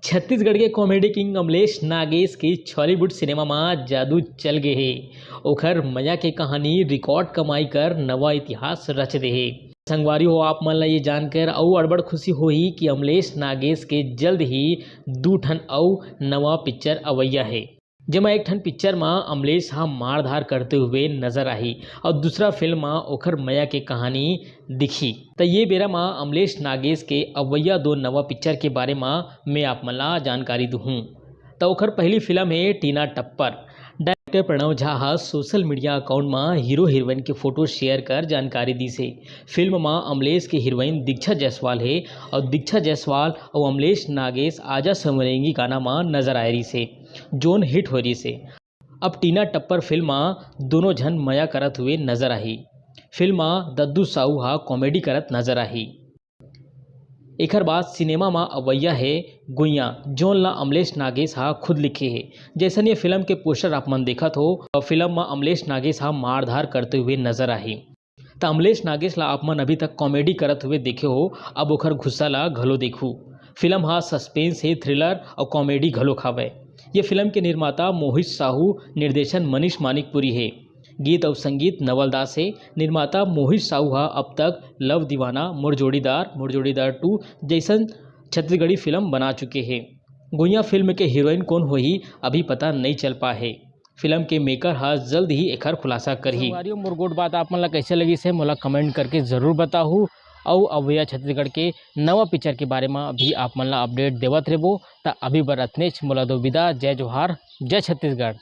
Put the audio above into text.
छत्तीसगढ़ के comedy king Amlesh Nagesh की Chhollywood cinema में जादू चल गए है। ओखर मजा के कहानी रिकॉर्ड कमाई कर नवा इतिहास रच दे है। संगवारी हो आप मन ला ये जानकर अउ अड़बड़ खुशी होही कि अमलेश नागेश के जल्द ही 2 ठन अउ नवा पिक्चर अवैया है, जेमा एक ठन पिक्चर में अमलेश मारधार करते हुए नजर आही और दूसरा फिल्म में ओखर मया के कहानी दिखी। तो ये बेरा में अमलेश नागेश के अवैया 2 नवा पिक्चर के बारे में मैं आप मन ला जानकारी दूँ। तो ओखर पहली फिल्म है Tina Tappar. Director Pranav Jha social media account में हीरो हीरोइन के फोटो शेयर कर जानकारी दी से। फिल्म में अमलेश के हीरोइन दीक्षा जायसवाल है और दीक्षा जायसवाल और अमलेश नागेश आजा समरेंगी गाना में नजर आ रही से, जोन हिट हो रही से। अब टीना टप्पर फिल्म में दोनों जन मया करत हुए नजर आही। फिल्म में दद्दू साहू कॉमेडी करत नजर आही। एकर बाद सिनेमा में अवैया है गुइया, जोन ला अमलेश नागेश खुद लिखे है। जैसन ये फिल्म के पोस्टर आप मन देखत हो, फिल्म में अमलेश नागेश मारधार करते हुए नजर आही। तो अमलेश नागेश ला आप मन अभी तक कॉमेडी करत हुए देखे हो, अब ओखर गुस्सा ला घलो देखू। फिल्म सस्पेंस है, थ्रिलर और कॉमेडी घलो खावे। ये फिल्म के निर्माता मोहित साहू, निर्देशन मनीष मानिकपुरी है। गीत और संगीत नवल दास है। निर्माता मोहित साहू अब तक लव दीवाना, मोर जोड़ीदार 2 जैसन छत्तीसगढ़ी फिल्म बना चुके हैं। गुइया फिल्म के हीरोइन कौन होही अभी पता नहीं चल पा है। फिल्म के मेकर जल्द ही एकर खुलासा करही। मोर गोट बात आप मन ला कैसे लगी से मोला कमेंट करके जरूर बताहू। और अवैया छत्तीसगढ़ के नवा पिक्चर के बारे में अभी आप मन ला अपडेट देवत रहेबो। ता अभी बर अतनेच मोला दो विदा। जय जोहार, जय छत्तीसगढ़।